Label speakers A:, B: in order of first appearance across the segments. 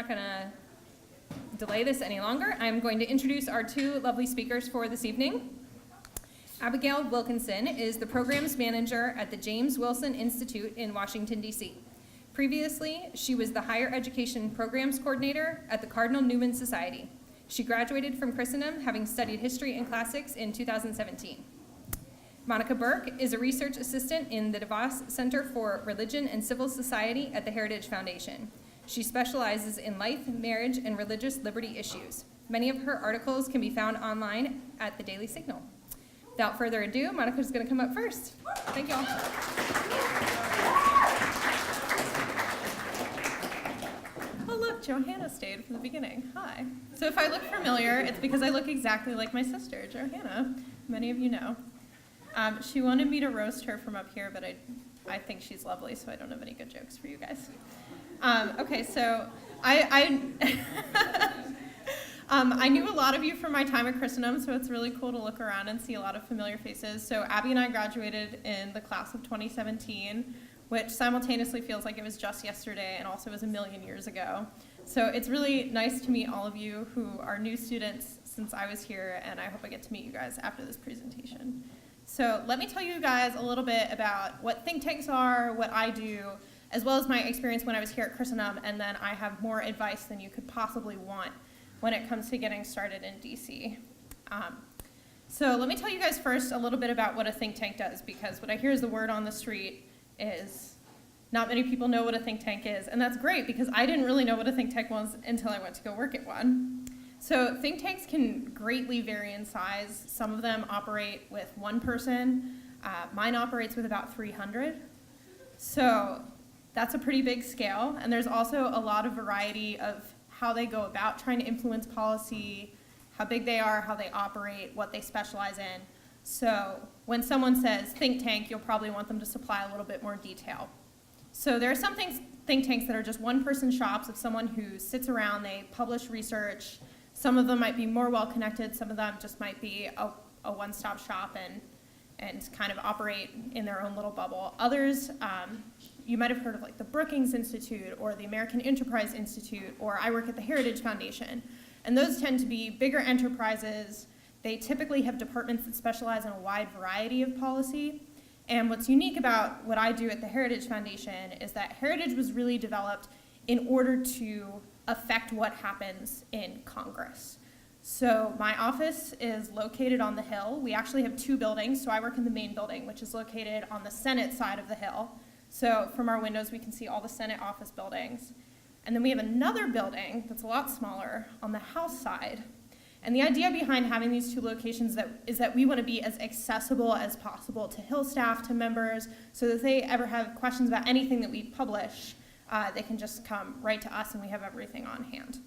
A: not going to delay this any longer. I'm going to introduce our two lovely speakers for this evening. Abigail Wilkinson is the programs manager at the James Wilson Institute in Washington, D.C. Previously, she was the higher education programs coordinator at the Cardinal Newman Society. She graduated from Christendom, having studied history and classics in 2017. Monica Burke is a research assistant in the DeVos Center for Religion and Civil Society at the Heritage Foundation. She specializes in life, marriage, and religious liberty issues. Many of her articles can be found online at the Daily Signal. Without further ado, Monica's going to come up first. Thank you all. Oh, look, Johanna stayed from the beginning. Hi. So if I look familiar, it's because I look exactly like my sister, Johanna. Many of you know. She wanted me to roast her from up here, but I think she's lovely, so I don't have any good jokes for you guys. Okay, so I knew a lot of you from my time at Christendom, so it's really cool to look around and see a lot of familiar faces. So Abby and I graduated in the class of 2017, which simultaneously feels like it was just yesterday and also was a million years ago. So it's really nice to meet all of you who are new students since I was here, and I hope I get to meet you guys after this presentation. So let me tell you guys a little bit about what think tanks are, what I do, as well as my experience when I was here at Christendom, and then I have more advice than you could possibly want when it comes to getting started in DC. So let me tell you guys first a little bit about what a think tank does, because what I hear is the word on the street is not many people know what a think tank is, and that's great because I didn't really know what a think tank was until I went to go work at one. So think tanks can greatly vary in size. Some of them operate with one person. Mine operates with about 300. So that's a pretty big scale, and there's also a lot of variety of how they go about trying to influence policy, how big they are, how they operate, what they specialize in. So when someone says think tank, you'll probably want them to supply a little bit more detail. So there are some think tanks that are just one-person shops of someone who sits around, they publish research. Some of them might be more well-connected, some of them just might be a one-stop shop and kind of operate in their own little bubble. Others, you might have heard of like the Brookings Institute or the American Enterprise Institute, or I work at the Heritage Foundation. And those tend to be bigger enterprises. They typically have departments that specialize in a wide variety of policy. And what's unique about what I do at the Heritage Foundation is that Heritage was really developed in order to affect what happens in Congress. So my office is located on the Hill. We actually have two buildings, so I work in the main building, which is located on the Senate side of the Hill. So from our windows, we can see all the Senate office buildings. And then we have another building that's a lot smaller on the House side. And the idea behind having these two locations is that we want to be as accessible as possible to Hill staff, to members, so that if they ever have questions about anything that we publish, they can just come right to us and we have everything on hand.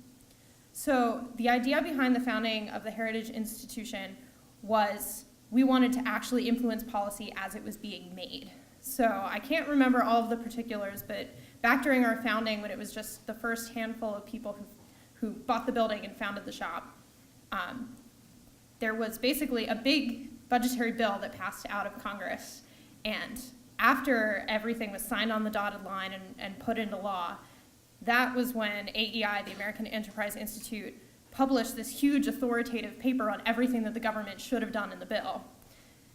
A: So the idea behind the founding of the Heritage Institution was we wanted to actually influence policy as it was being made. So I can't remember all of the particulars, but back during our founding, when it was just the first handful of people who bought the building and founded the shop, there was basically a big budgetary bill that passed out of Congress. And after everything was signed on the dotted line and put into law, that was when AEI, the American Enterprise Institute, published this huge authoritative paper on everything that the government should have done in the bill.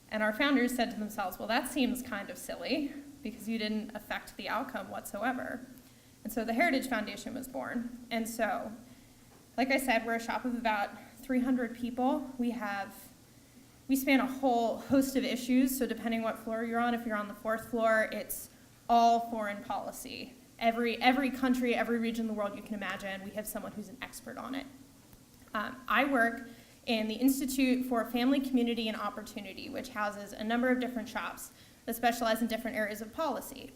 A: And our founders said to themselves, well, that seems kind of silly because you didn't affect the outcome whatsoever. And so the Heritage Foundation was born. And so, like I said, we're a shop of about 300 people. We span a whole host of issues. So depending what floor you're on, if you're on the 4th floor, it's all foreign policy. Every country, every region in the world you can imagine, we have someone who's an expert on it. I work in the Institute for Family, Community, and Opportunity, which houses a number of different shops that specialize in different areas of policy.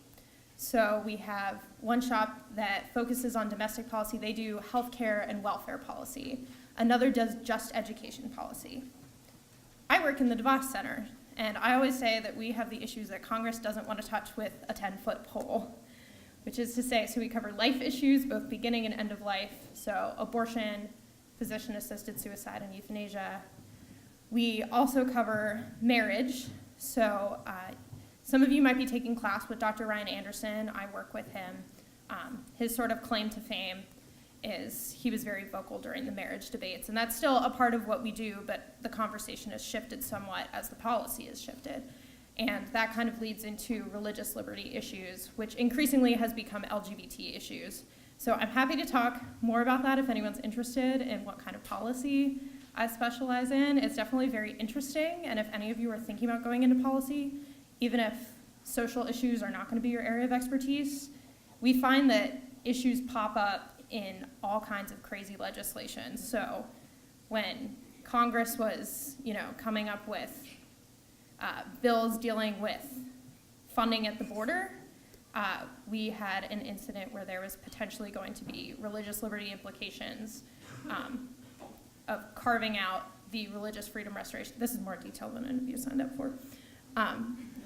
A: So we have one shop that focuses on domestic policy. They do healthcare and welfare policy. Another does just education policy. I work in the DeVos Center, and I always say that we have the issues that Congress doesn't want to touch with a 10-foot pole, which is to say, so we cover life issues, both beginning and end of life, so abortion, physician-assisted suicide, and euthanasia. We also cover marriage, so some of you might be taking class with Dr. Ryan Anderson. I work with him. His sort of claim to fame is he was very vocal during the marriage debates, and that's still a part of what we do, but the conversation has shifted somewhat as the policy has shifted. And that kind of leads into religious liberty issues, which increasingly has become LGBT issues. So I'm happy to talk more about that if anyone's interested in what kind of policy I specialize in. It's definitely very interesting, and if any of you are thinking about going into policy, even if social issues are not going to be your area of expertise, we find that issues pop up in all kinds of crazy legislation. So when Congress was, coming up with bills dealing with funding at the border, we had an incident where there was potentially going to be religious liberty implications of carving out the religious freedom restoration. This is more detailed than any of you signed up for.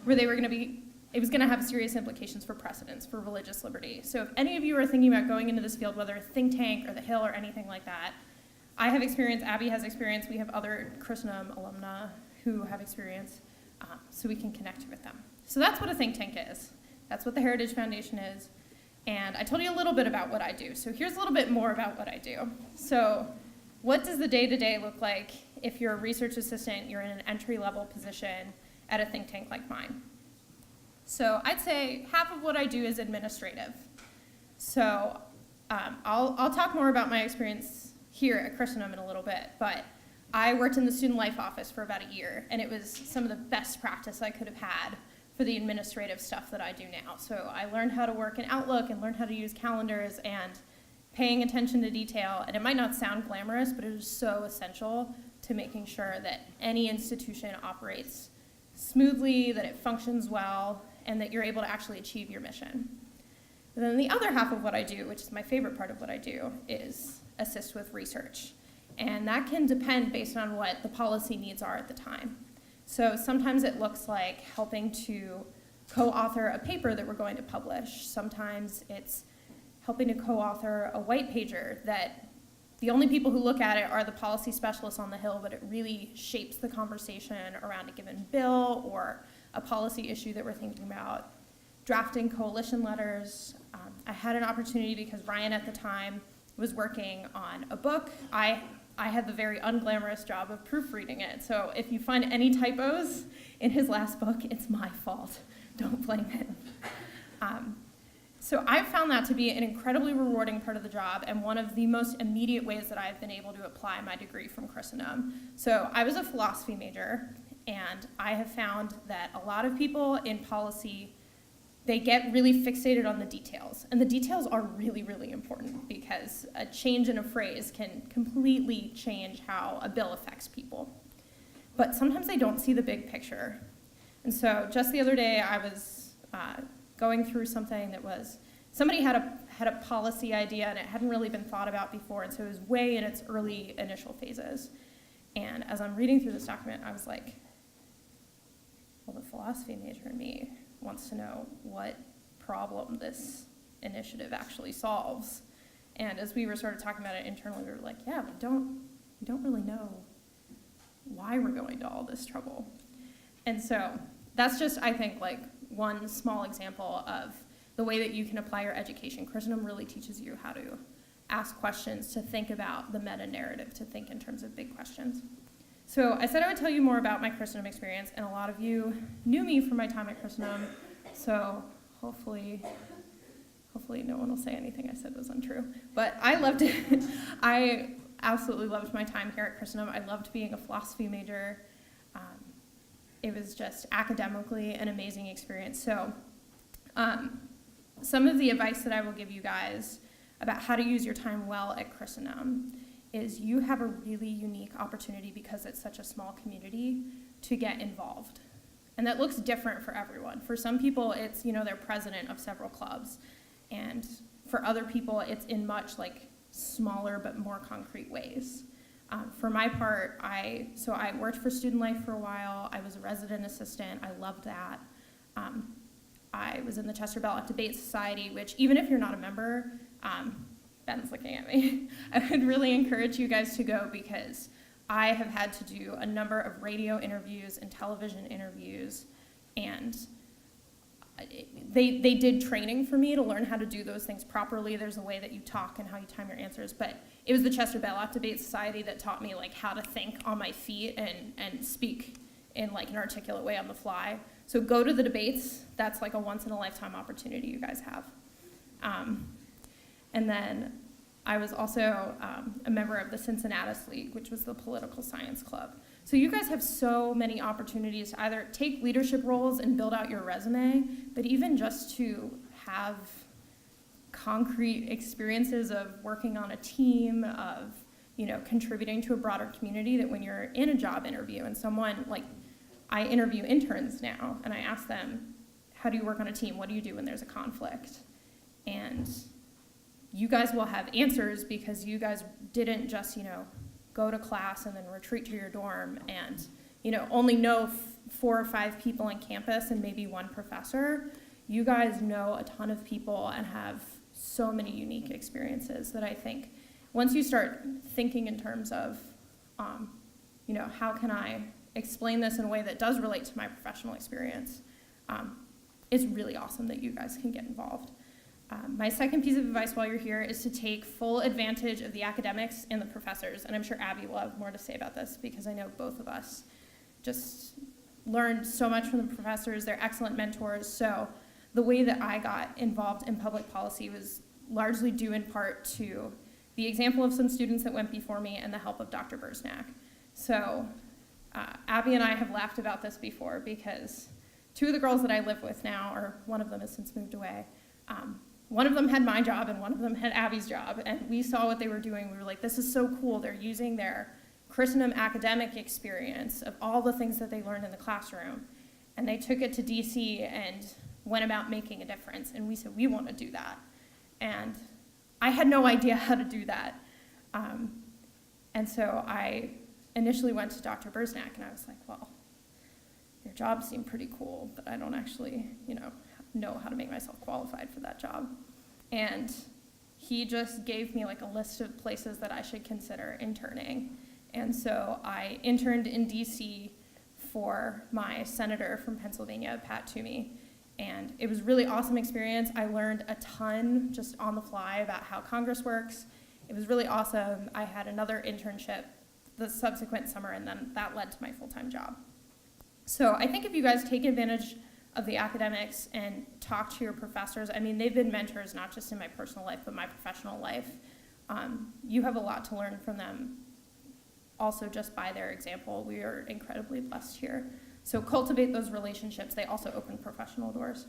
A: Where it was going to have serious implications for precedents for religious liberty. So if any of you are thinking about going into this field, whether a think tank or the Hill or anything like that, I have experience, Abby has experience, we have other Christendom alumni who have experience, so we can connect with them. So that's what a think tank is. That's what the Heritage Foundation is. And I told you a little bit about what I do. So here's a little bit more about what I do. So what does the day-to-day look like if you're a research assistant, you're in an entry-level position at a think tank like mine? So I'd say half of what I do is administrative. So I'll talk more about my experience here at Christendom in a little bit, but I worked in the student life office for about a year, and it was some of the best practice I could have had for the administrative stuff that I do now. So I learned how to work in Outlook and learned how to use calendars and paying attention to detail, and it might not sound glamorous, but it is so essential to making sure that any institution operates smoothly, that it functions well, and that you're able to actually achieve your mission. And then the other half of what I do, which is my favorite part of what I do, is assist with research. And that can depend based on what the policy needs are at the time. So sometimes it looks like helping to co-author a paper that we're going to publish. Sometimes it's helping to co-author a white pager that the only people who look at it are the policy specialists on the Hill, but it really shapes the conversation around a given bill or a policy issue that we're thinking about. Drafting coalition letters. I had an opportunity because Ryan at the time was working on a book. I had the very unglamorous job of proofreading it. So if you find any typos in his last book, it's my fault. Don't blame him. So I've found that to be an incredibly rewarding part of the job and one of the most immediate ways that I've been able to apply my degree from Christendom. So I was a philosophy major, and I have found that a lot of people in policy, they get really fixated on the details. And the details are really, really important because a change in a phrase can completely change how a bill affects people. But sometimes they don't see the big picture. And so just the other day, I was going through something that was, somebody had a policy idea and it hadn't really been thought about before, and so it was way in its early initial phases. And as I'm reading through this document, I was like, well, the philosophy major in me wants to know what problem this initiative actually solves. And as we were sort of talking about it internally, we were like, yeah, we don't really know why we're going to all this trouble. And so that's just, I think, like one small example of the way that you can apply your education. Christendom really teaches you how to ask questions, to think about the meta-narrative, to think in terms of big questions. So I said I would tell you more about my Christendom experience, and a lot of you knew me from my time at Christendom, so hopefully no one will say anything I said was untrue. But I loved it. I absolutely loved my time here at Christendom. I loved being a philosophy major. It was just academically an amazing experience. So some of the advice that I will give you guys about how to use your time well at Christendom is you have a really unique opportunity, because it's such a small community, to get involved. And that looks different for everyone. For some people, it's, they're president of several clubs. And for other people, it's in much smaller but more concrete ways. For my part, I worked for Student Life for a while. I was a resident assistant. I loved that. I was in the Chester Bellocq Debate Society, which, even if you're not a member, Ben's looking at me, I would really encourage you guys to go, because I have had to do a number of radio interviews and television interviews, and they did training for me to learn how to do those things properly. There's a way that you talk and how you time your answers, but it was the Chester Bellot Debate Society that taught me like how to think on my feet and speak in like an articulate way on the fly. So go to the debates. That's like a once in a lifetime opportunity you guys have. And then I was also a member of the Cincinnatus League, which was the political science club. So you guys have so many opportunities to either take leadership roles and build out your resume, but even just to have concrete experiences of working on a team, of contributing to a broader community, that when you're in a job interview and someone, like I interview interns now, and I ask them, how do you work on a team? What do you do when there's a conflict? And you guys will have answers because you guys didn't just, go to class and then retreat to your dorm and, only know 4 or 5 people on campus and maybe one professor. You guys know a ton of people and have so many unique experiences that I think once you start thinking in terms of, how can I explain this in a way that does relate to my professional experience, it's really awesome that you guys can get involved. My second piece of advice while you're here is to take full advantage of the academics and the professors, and I'm sure Abby will have more to say about this because I know both of us just learned so much from the professors. They're excellent mentors. So the way that I got involved in public policy was largely due in part to the example of some students that went before me and the help of Dr. Bursnack. So Abby and I have laughed about this before because 2 of the girls that I live with now, or one of them has since moved away, one of them had my job and one of them had Abby's job, and we saw what they were doing. We were like, this is so cool. They're using their Christendom academic experience of all the things that they learned in the classroom, and they took it to DC and went about making a difference, and we said, we want to do that. And I had no idea how to do that. And so I initially went to Dr. Bursnack, and I was like, well, your job seemed pretty cool, but I don't actually, know how to make myself qualified for that job. And he just gave me like a list of places that I should consider interning. And so I interned in DC for my senator from Pennsylvania, Pat Toomey. And it was a really awesome experience. I learned a ton just on the fly about how Congress works. It was really awesome. I had another internship the subsequent summer, and then that led to my full-time job. So I think if you guys take advantage of the academics and talk to your professors, I mean, they've been mentors not just in my personal life, but my professional life. You have a lot to learn from them also just by their example. We are incredibly blessed here. So cultivate those relationships. They also open professional doors.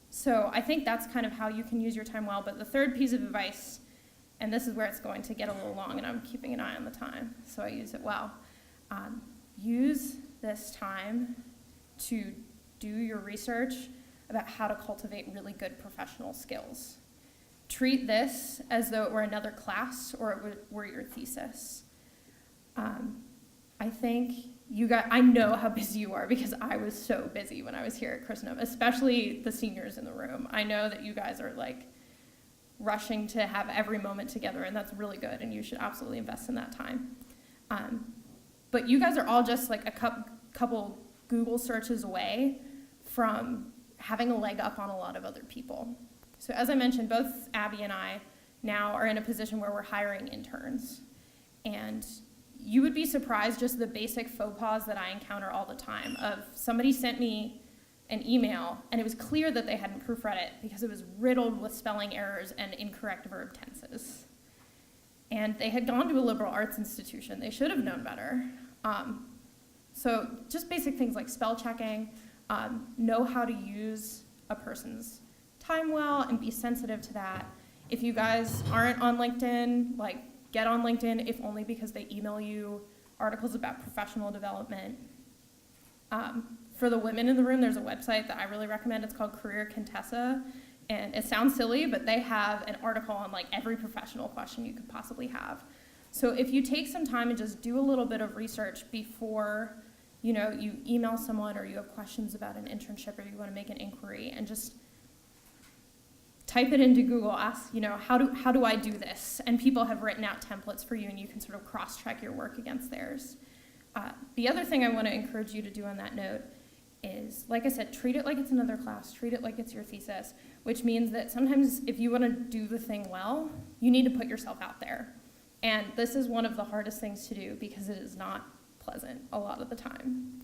A: So I think that's kind of how you can use your time well. But the third piece of advice, and this is where it's going to get a little long, and I'm keeping an eye on the time, so I use it well. Use this time to do your research about how to cultivate really good professional skills. Treat this as though it were another class or it were your thesis. I think I know how busy you are because I was so busy when I was here at Christendom, especially the seniors in the room. I know that you guys are like rushing to have every moment together, and that's really good, and you should absolutely invest in that time. But you guys are all just like a couple Google searches away from having a leg up on a lot of other people. So as I mentioned, both Abby and I now are in a position where we're hiring interns. And you would be surprised just the basic faux pas that I encounter all the time of somebody sent me an email and it was clear that they hadn't proofread it because it was riddled with spelling errors and incorrect verb tenses. And they had gone to a liberal arts institution. They should have known better. So just basic things like spell checking, know how to use a person's time well and be sensitive to that. If you guys aren't on LinkedIn, like get on LinkedIn, if only because they email you articles about professional development. For the women in the room, there's a website that I really recommend. It's called Career Contessa. And it sounds silly, but they have an article on like every professional question you could possibly have. So if you take some time and just do a little bit of research before you email someone or you have questions about an internship or you want to make an inquiry, and just type it into Google, ask, how do I do this? And people have written out templates for you, and you can sort of cross-check your work against theirs. The other thing I want to encourage you to do on that note is, like I said, treat it like it's another class, treat it like it's your thesis, which means that sometimes if you want to do the thing well, you need to put yourself out there. And this is one of the hardest things to do because it is not pleasant a lot of the time.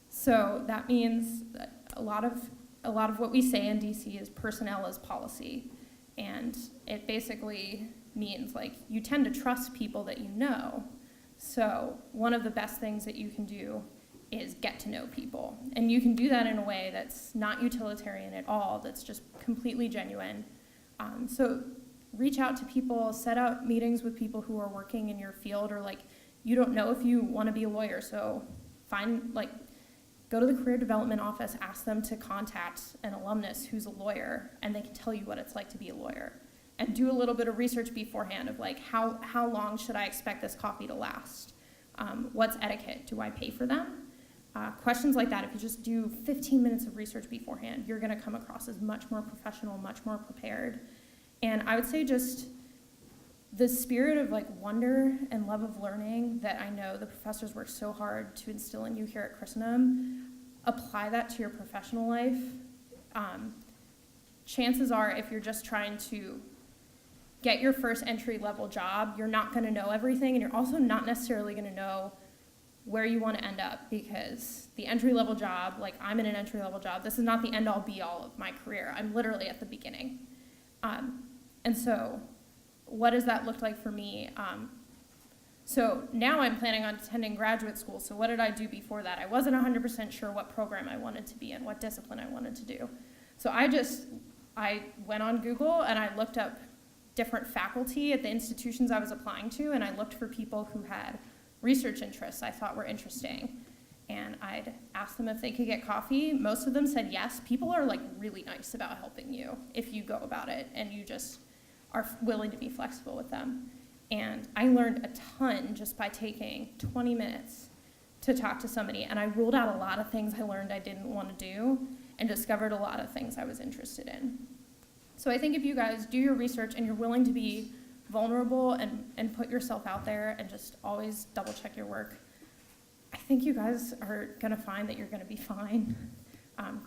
A: So that means that a lot of what we say in DC is personnel is policy. And it basically means like you tend to trust people that you know. So one of the best things that you can do is get to know people. And you can do that in a way that's not utilitarian at all, that's just completely genuine. So reach out to people, set up meetings with people who are working in your field, or like you don't know if you want to be a lawyer, so go to the career development office, ask them to contact an alumnus who's a lawyer, and they can tell you what it's like to be a lawyer. And do a little bit of research beforehand of like, how long should I expect this coffee to last? What's etiquette? Do I pay for them? Questions like that, if you just do 15 minutes of research beforehand, you're gonna come across as much more professional, much more prepared. And I would say just the spirit of like wonder and love of learning that I know the professors work so hard to instill in you here at Christendom, apply that to your professional life. Chances are, if you're just trying to get your first entry-level job, you're not gonna know everything, and you're also not necessarily gonna know where you want to end up, because the entry-level job, like I'm in an entry-level job, this is not the end-all be-all of my career. I'm literally at the beginning. And so what does that look like for me? So now I'm planning on attending graduate school, so what did I do before that? I wasn't 100% sure what program I wanted to be in, what discipline I wanted to do. So I went on Google and I looked up different faculty at the institutions I was applying to, and I looked for people who had research interests I thought were interesting. And I'd ask them if they could get coffee. Most of them said yes. People are like really nice about helping you if you go about it and you just are willing to be flexible with them. And I learned a ton just by taking 20 minutes to talk to somebody, and I ruled out a lot of things I learned I didn't want to do and discovered a lot of things I was interested in. So I think if you guys do your research and you're willing to be vulnerable and put yourself out there and just always double check your work, I think you guys are gonna find that you're gonna be fine.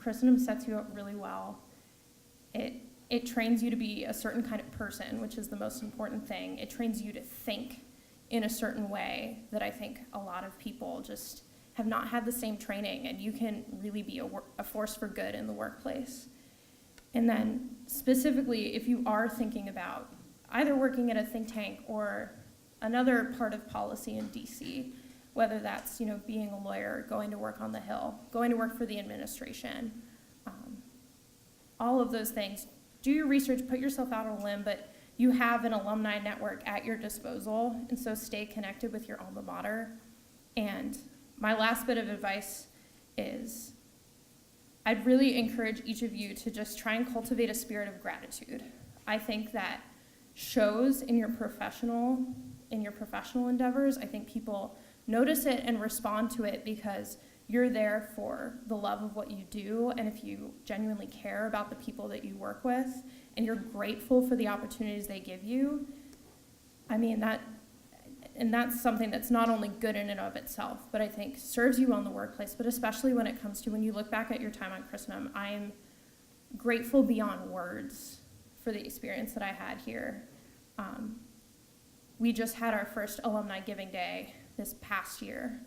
A: Christendom sets you up really well. It trains you to be a certain kind of person, which is the most important thing. It trains you to think in a certain way that I think a lot of people just have not had the same training, and you can really be a force for good in the workplace. And then specifically, if you are thinking about either working at a think tank or another part of policy in DC, whether that's being a lawyer, going to work on the Hill, going to work for the administration, all of those things. Do your research, put yourself out on a limb, but you have an alumni network at your disposal, and so stay connected with your alma mater. And my last bit of advice is I'd really encourage each of you to just try and cultivate a spirit of gratitude. I think that shows in your professional endeavors. I think people notice it and respond to it because you're there for the love of what you do, and if you genuinely care about the people that you work with and you're grateful for the opportunities they give you, I mean that's something that's not only good in and of itself, but I think serves you well in the workplace, but especially when it comes to when you look back at your time on Christendom, I'm grateful beyond words for the experience that I had here. We just had our first alumni giving day this past year,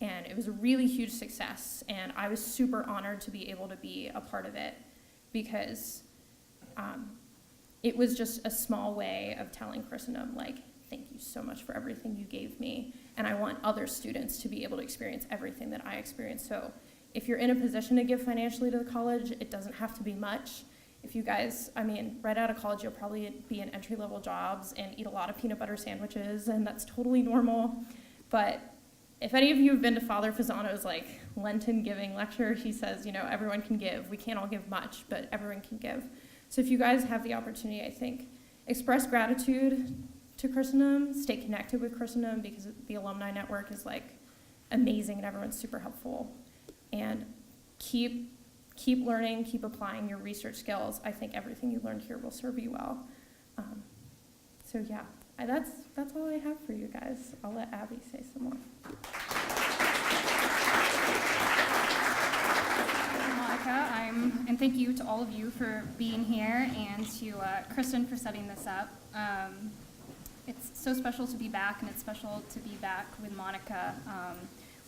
A: and it was a really huge success, and I was super honored to be able to be a part of it because it was just a small way of telling Christendom, like, thank you so much for everything you gave me, and I want other students to be able to experience everything that I experienced. So if you're in a position to give financially to the college, it doesn't have to be much. If you guys, right out of college, you'll probably be in entry-level jobs and eat a lot of peanut butter sandwiches, and that's totally normal. But if any of you have been to Father Fasano's Lenten giving lecture, he says, everyone can give. We can't all give much, but everyone can give. So if you guys have the opportunity, I think, express gratitude to Christendom, stay connected with Christendom because the alumni network is amazing and everyone's super helpful. And keep learning, keep applying your research skills. I think everything you learned here will serve you well. So yeah, that's all I have for you guys. I'll let Abby say some more.
B: And thank you to all of you for being here, and to Kristen for setting this up. It's so special to be back, and it's special to be back with Monica.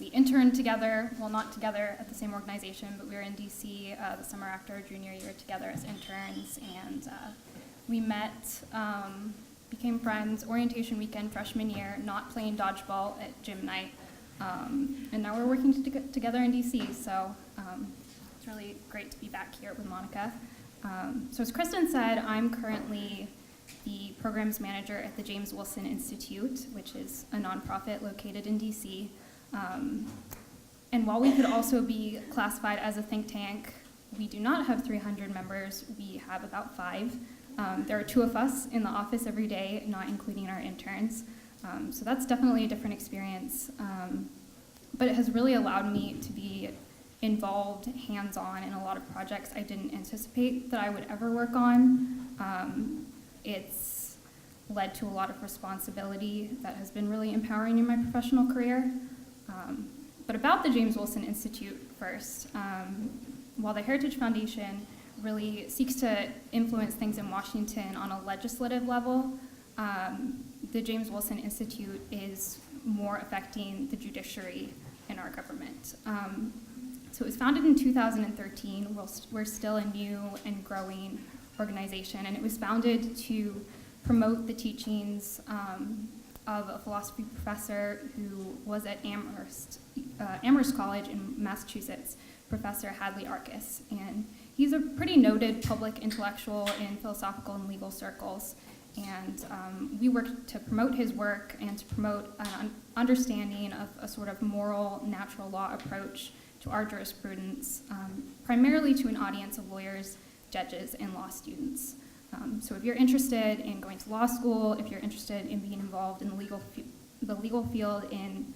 B: We interned together, well, not together at the same organization, but we were in DC the summer after our junior year together as interns, and we met, became friends, orientation weekend freshman year, not playing dodgeball at gym night, and now we're working together in DC, so it's really great to be back here with Monica. So as Kristen said, I'm currently the programs manager at the James Wilson Institute, which is a nonprofit located in DC. And while we could also be classified as a think tank, we do not have 300 members. We have about 5. There are 2 of us in the office every day, not including our interns. So that's definitely a different experience. But it has really allowed me to be involved, hands-on in a lot of projects I didn't anticipate that I would ever work on. It's led to a lot of responsibility that has been really empowering in my professional career. But about the James Wilson Institute first, while the Heritage Foundation really seeks to influence things in Washington on a legislative level, the James Wilson Institute is more affecting the judiciary in our government. So it was founded in 2013. We're still a new and growing organization, and it was founded to promote the teachings of a philosophy professor who was at Amherst College in Massachusetts, Professor Hadley Arkus. And he's a pretty noted public intellectual in philosophical and legal circles. And we work to promote his work and to promote an understanding of a sort of moral, natural law approach to our jurisprudence, primarily to an audience of lawyers, judges, and law students. So if you're interested in going to law school, if you're interested in being involved in the legal field in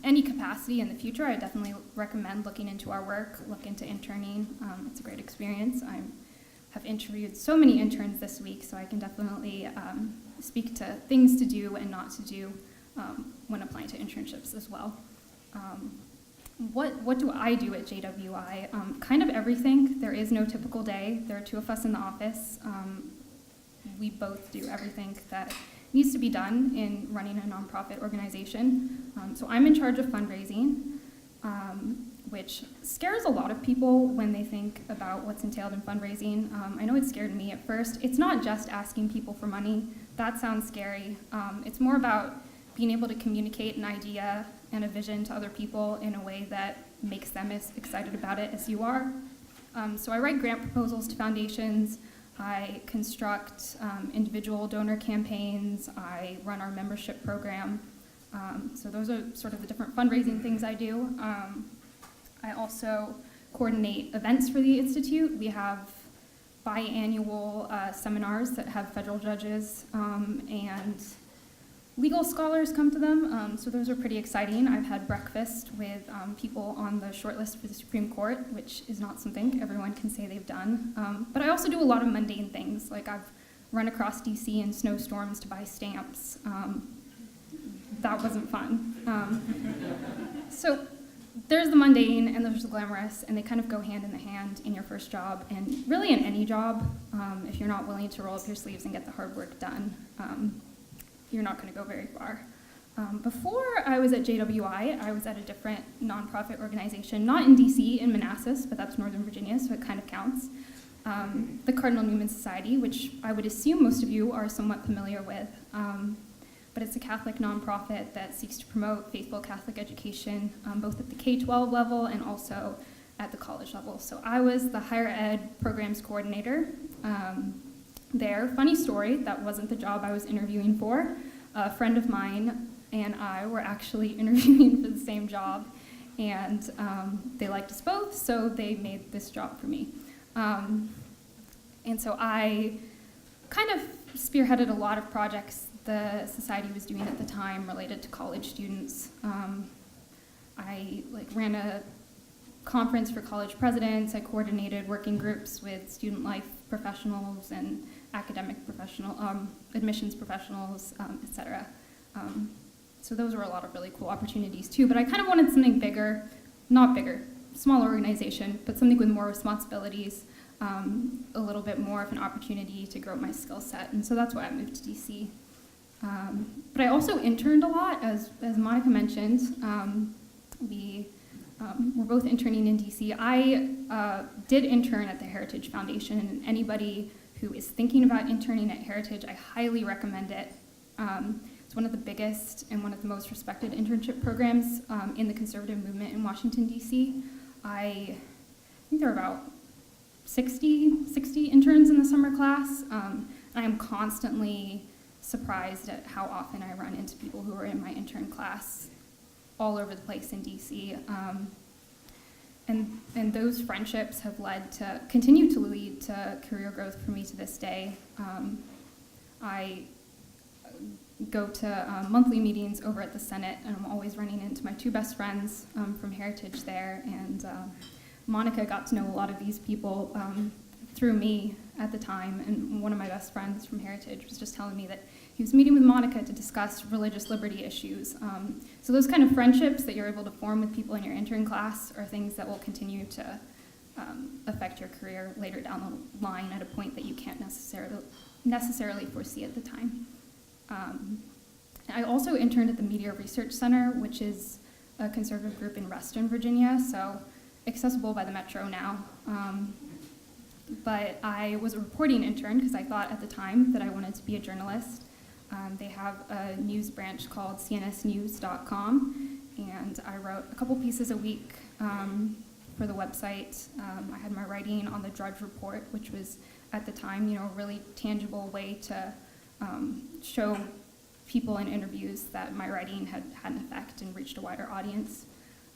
B: any capacity in the future, I definitely recommend looking into our work, look into interning. It's a great experience. I have interviewed so many interns this week, so I can definitely speak to things to do and not to do when applying to internships as well. What do I do at JWI? Kind of everything. There is no typical day. There are 2 of us in the office. We both do everything that needs to be done in running a nonprofit organization. So I'm in charge of fundraising, which scares a lot of people when they think about what's entailed in fundraising. I know it scared me at first. It's not just asking people for money. That sounds scary. It's more about being able to communicate an idea and a vision to other people in a way that makes them as excited about it as you are. So I write grant proposals to foundations, I construct individual donor campaigns, I run our membership program. So those are sort of the different fundraising things I do. I also coordinate events for the Institute. We have biannual seminars that have federal judges and legal scholars come to them, so those are pretty exciting. I've had breakfast with people on the shortlist for the Supreme Court, which is not something everyone can say they've done. But I also do a lot of mundane things, like I've run across DC in snowstorms to buy stamps. That wasn't fun. So there's the mundane and there's the glamorous, and they kind of go hand in hand in your first job, and really in any job, if you're not willing to roll up your sleeves and get the hard work done. You're not going to go very far. Before I was at JWI, I was at a different nonprofit organization, not in DC, in Manassas, but that's Northern Virginia, so it kind of counts. The Cardinal Newman Society, which I would assume most of you are somewhat familiar with, but it's a Catholic nonprofit that seeks to promote faithful Catholic education, both at the K-12 level and also at the college level. So I was the higher ed programs coordinator there. Funny story, that wasn't the job I was interviewing for. A friend of mine and I were actually interviewing for the same job, and they liked us both, so they made this job for me. And so I kind of spearheaded a lot of projects the society was doing at the time related to college students. I ran a conference for college presidents. I coordinated working groups with student life professionals and academic admissions professionals, et cetera. So those were a lot of really cool opportunities too, but I kind of wanted something bigger, not bigger, small organization, but something with more responsibilities, a little bit more of an opportunity to grow my skill set. And so that's why I moved to DC. But I also interned a lot, as Monica mentioned. We were both interning in DC. I did intern at the Heritage Foundation, and anybody who is thinking about interning at Heritage, I highly recommend it. It's one of the biggest and one of the most respected internship programs in the conservative movement in Washington, DC. I think there are about 60 interns in the summer class. I am constantly surprised at how often I run into people who are in my intern class all over the place in DC. And those friendships have continue to lead to career growth for me to this day. I go to monthly meetings over at the Senate, and I'm always running into my two best friends from Heritage there. And Monica got to know a lot of these people through me at the time, and one of my best friends from Heritage was just telling me that he was meeting with Monica to discuss religious liberty issues. So those kind of friendships that you're able to form with people in your intern class are things that will continue to affect your career later down the line at a point that you can't necessarily foresee at the time. I also interned at the Media Research Center, which is a conservative group in Reston, Virginia, so accessible by the Metro now. But I was a reporting intern because I thought at the time that I wanted to be a journalist. They have a news branch called cnsnews.com, and I wrote a couple pieces a week for the website. I had my writing on the Drudge Report, which was at the time, a really tangible way to show people in interviews that my writing had an effect and reached a wider audience.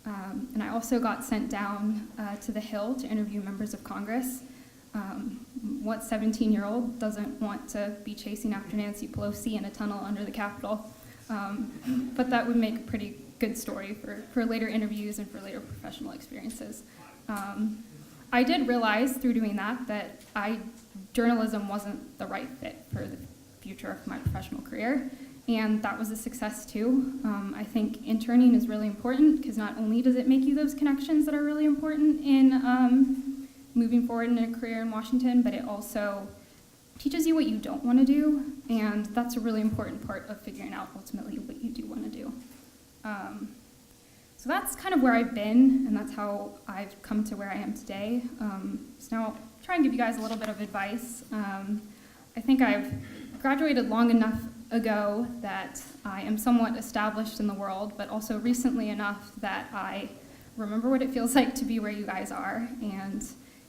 B: And I also got sent down to the Hill to interview members of Congress. What 17-year-old doesn't want to be chasing after Nancy Pelosi in a tunnel under the Capitol? But that would make a pretty good story for later interviews and for later professional experiences. I did realize through doing that journalism wasn't the right fit for the future of my professional career, and that was a success too. I think interning is really important because not only does it make you those connections that are really important in moving forward in a career in Washington, but it also teaches you what you don't want to do, and that's a really important part of figuring out ultimately what you do want to do. So that's kind of where I've been, and that's how I've come to where I am today. So now I'll try and give you guys a little bit of advice. I think I've graduated long enough ago that I am somewhat established in the world, but also recently enough that I remember what it feels like to be where you guys are, and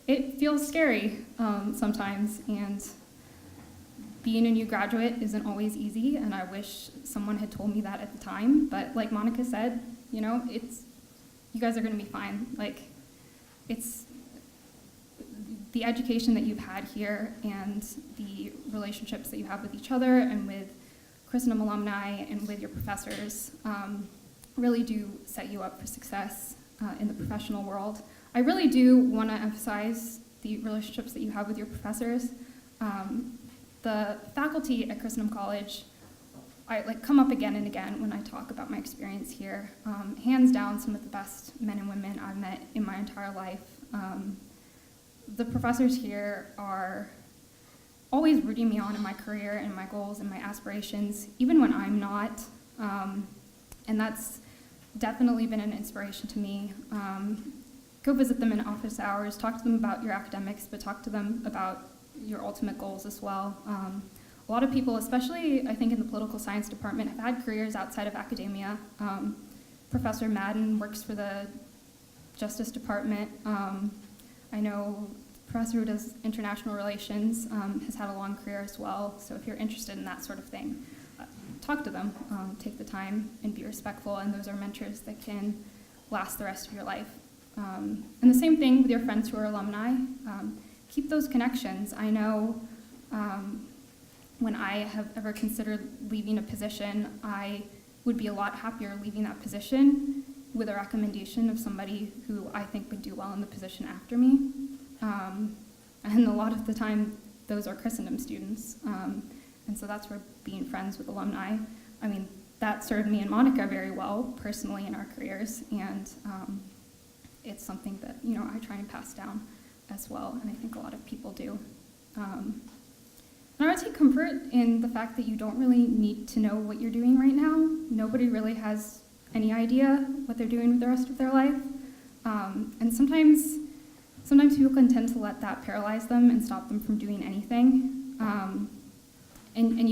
B: it feels scary sometimes, and being a new graduate isn't always easy, and I wish someone had told me that at the time, but like Monica said, you guys are gonna be fine. Like, it's the education that you've had here and the relationships that you have with each other and with Christendom alumni and with your professors really do set you up for success in the professional world. I really do want to emphasize the relationships that you have with your professors. The faculty at Christendom College, I come up again and again when I talk about my experience here. Hands down, some of the best men and women I've met in my entire life. The professors here are always rooting me on in my career and my goals and my aspirations, even when I'm not. And that's definitely been an inspiration to me. Go visit them in office hours, talk to them about your academics, but talk to them about your ultimate goals as well. A lot of people, especially I think in the political science department, have had careers outside of academia. Professor Madden works for the Justice Department. I know the professor who does international relations has had a long career as well, so if you're interested in that sort of thing, talk to them, take the time and be respectful, and those are mentors that can last the rest of your life. And the same thing with your friends who are alumni. Keep those connections. I know when I have ever considered leaving a position, I would be a lot happier leaving that position with a recommendation of somebody who I think would do well in the position after me. And a lot of the time, those are Christendom students. And so that's where being friends with alumni, that served me and Monica very well personally in our careers, and it's something that, I try and pass down as well, and I think a lot of people do. And I would take comfort in the fact that you don't really need to know what you're doing right now. Nobody really has any idea what they're doing with the rest of their life. And sometimes people can tend to let that paralyze them and stop them from doing anything. And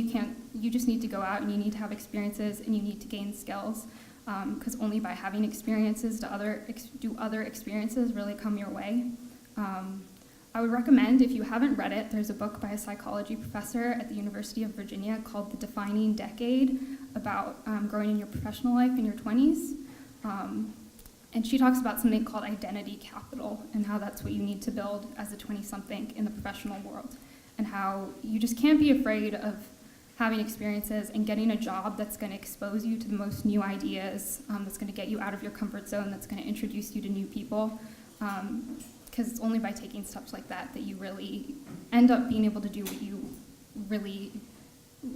B: you just need to go out and you need to have experiences and you need to gain skills, because only by having experiences do other experiences really come your way. I would recommend, if you haven't read it, there's a book by a psychology professor at the University of Virginia called The Defining Decade, about growing in your professional life in your 20s. And she talks about something called identity capital and how that's what you need to build as a 20-something in the professional world, and how you just can't be afraid of having experiences and getting a job that's going to expose you to the most new ideas, that's going to get you out of your comfort zone, that's going to introduce you to new people. Because it's only by taking steps like that that you really end up being able to do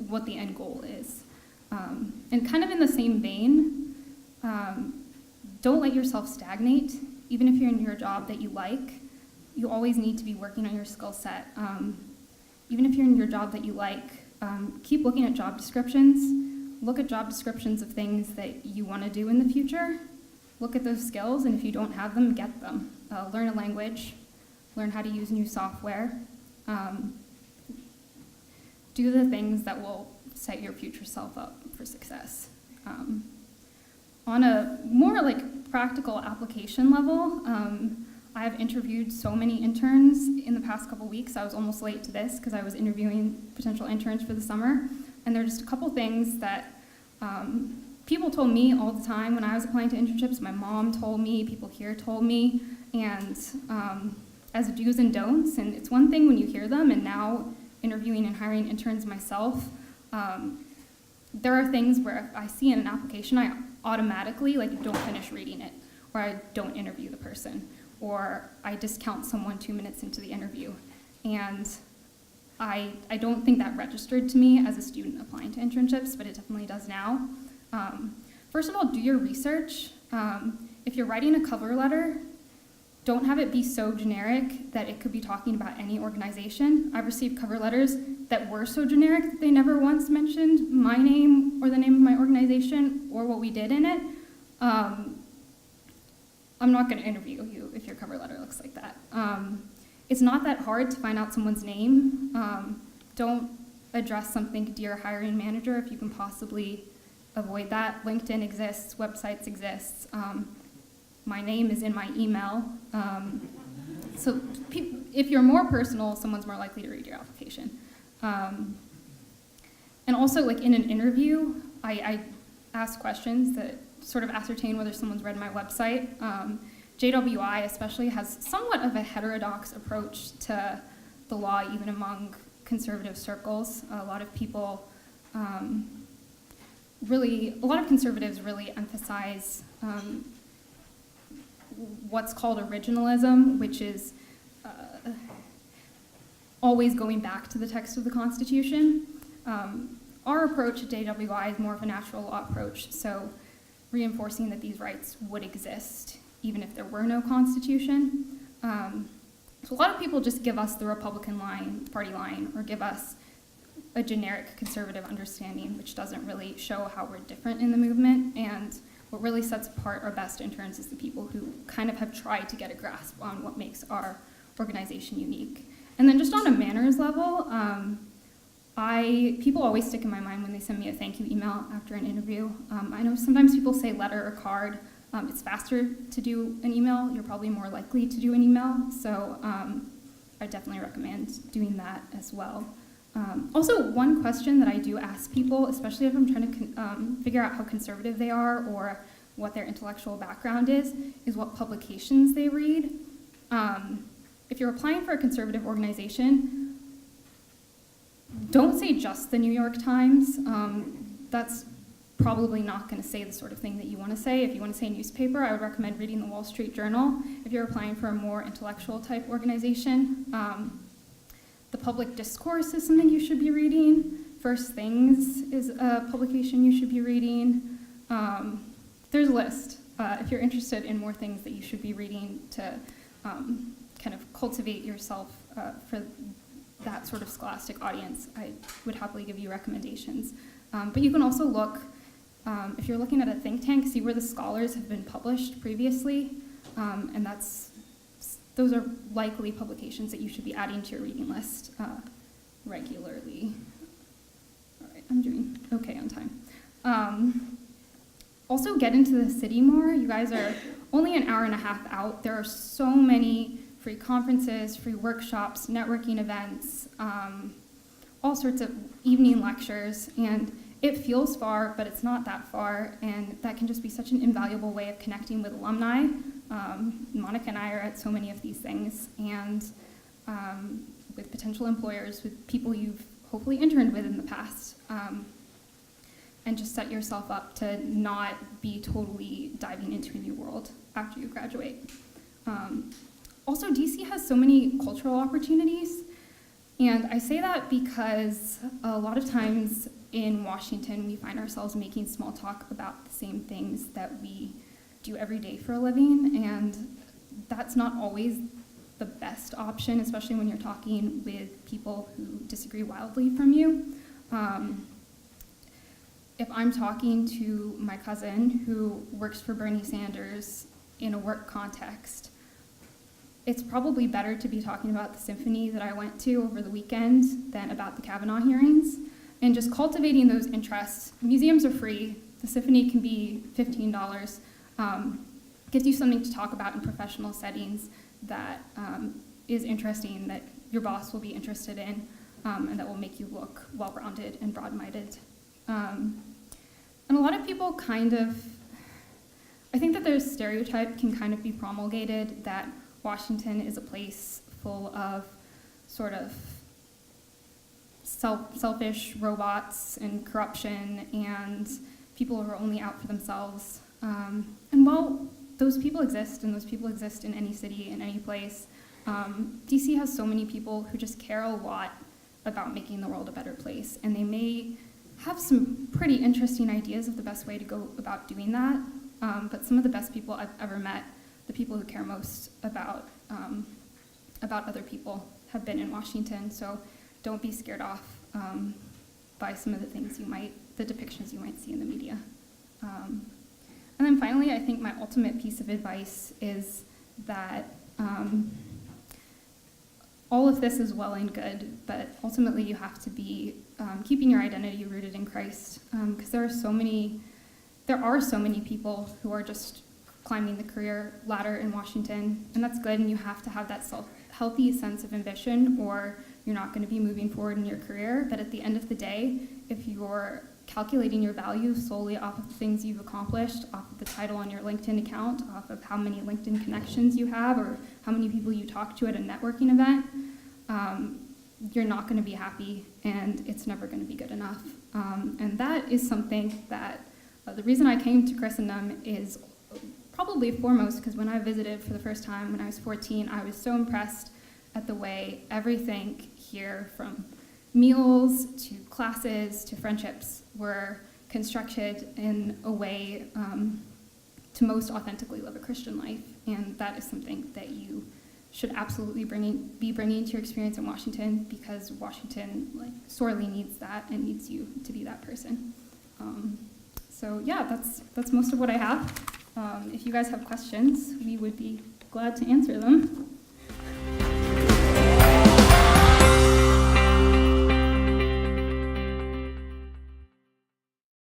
B: what the end goal is. And kind of in the same vein, don't let yourself stagnate. Even if you're in your job that you like, you always need to be working on your skill set. Even if you're in your job that you like, keep looking at job descriptions. Look at job descriptions of things that you want to do in the future. Look at those skills, and if you don't have them, get them. Learn a language, learn how to use new software. Do the things that will set your future self up for success. On a more practical application level, I have interviewed so many interns in the past couple weeks. I was almost late to this because I was interviewing potential interns for the summer. And there are just a couple things that people told me all the time when I was applying to internships. My mom told me, people here told me, and as do's and don'ts. And it's one thing when you hear them, and now interviewing and hiring interns myself, there are things where if I see in an application, I automatically don't finish reading it, or I don't interview the person, or I discount someone 2 minutes into the interview. And I don't think that registered to me as a student applying to internships, but it definitely does now. First of all, do your research. If you're writing a cover letter, don't have it be so generic that it could be talking about any organization. I've received cover letters that were so generic that they never once mentioned my name or the name of my organization or what we did in it. I'm not going to interview you if your cover letter looks like that. It's not that hard to find out someone's name. Don't address something dear hiring manager if you can possibly avoid that. LinkedIn exists, websites exist. My name is in my email. So if you're more personal, someone's more likely to read your application. And also, in an interview, I ask questions that sort of ascertain whether someone's read my website. JWI especially has somewhat of a heterodox approach to the law, even among conservative circles. A lot of conservatives really emphasize what's called originalism, which is always going back to the text of the Constitution. Our approach at JWI is more of a natural law approach, so reinforcing that these rights would exist even if there were no Constitution. So a lot of people just give us the Republican party line, or give us a generic conservative understanding, which doesn't really show how we're different in the movement. And what really sets apart our best interns is the people who kind of have tried to get a grasp on what makes our organization unique. And then just on a manners level, people always stick in my mind when they send me a thank you email after an interview. I know sometimes people say letter or card. It's faster to do an email. You're probably more likely to do an email. So I definitely recommend doing that as well. Also, one question that I do ask people, especially if I'm trying to figure out how conservative they are or what their intellectual background is what publications they read. If you're applying for a conservative organization, don't say just the New York Times. That's probably not going to say the sort of thing that you want to say. If you want to say a newspaper, I would recommend reading the Wall Street Journal. If you're applying for a more intellectual type organization, The Public Discourse is something you should be reading. First Things is a publication you should be reading. There's a list. if you're interested in more things that you should be reading to kind of cultivate yourself for that sort of scholastic audience, I would happily give you recommendations. But you can also look, if you're looking at a think tank, see where the scholars have been published previously, and those are likely publications that you should be adding to your reading list regularly. All right, I'm doing okay on time. Also get into the city more. You guys are only an hour and a half out. There are so many free conferences, free workshops, networking events, all sorts of evening lectures, and it feels far, but it's not that far, and that can just be such an invaluable way of connecting with alumni. Monica and I are at so many of these things, and with potential employers, with people you've hopefully interned with in the past, and just set yourself up to not be totally diving into a new world after you graduate. Also, DC has so many cultural opportunities, and I say that because a lot of times in Washington, we find ourselves making small talk about the same things that we do every day for a living, and that's not always the best option, especially when you're talking with people who disagree wildly from you. If I'm talking to my cousin who works for Bernie Sanders in a work context, it's probably better to be talking about the symphony that I went to over the weekend than about the Kavanaugh hearings. And just cultivating those interests. Museums are free. The symphony can be $15. Gives you something to talk about in professional settings that is interesting, that your boss will be interested in, and that will make you look well-rounded and broad-minded. And a lot of people I think that there's stereotype can kind of be promulgated that Washington is a place full of sort of selfish robots and corruption and people who are only out for themselves. And while those people exist, and those people exist in any city, in any place, DC has so many people who just care a lot about making the world a better place, and they may have some pretty interesting ideas of the best way to go about doing that, but some of the best people I've ever met, the people who care most about other people, have been in Washington, so don't be scared off by some of the things the depictions you might see in the media. And then finally, I think my ultimate piece of advice is that all of this is well and good, but ultimately you have to be keeping your identity rooted in Christ, because there are so many people who are just climbing the career ladder in Washington, and that's good, and you have to have that healthy sense of ambition, or you're not going to be moving forward in your career. But at the end of the day, if you're calculating your value solely off of the things you've accomplished, off of the title on your LinkedIn account, off of how many LinkedIn connections you have, or how many people you talk to at a networking event, you're not going to be happy, and it's never going to be good enough. And that is something that the reason I came to Christendom is probably foremost because when I visited for the first time when I was 14, I was so impressed at the way everything here, from meals to classes to friendships, were constructed in a way to most authentically live a Christian life. And that is something that you should absolutely be bringing to your experience in Washington, because Washington sorely needs that and needs you to be that person. So yeah, that's most of what I have. If you guys have questions, we would be glad to answer them.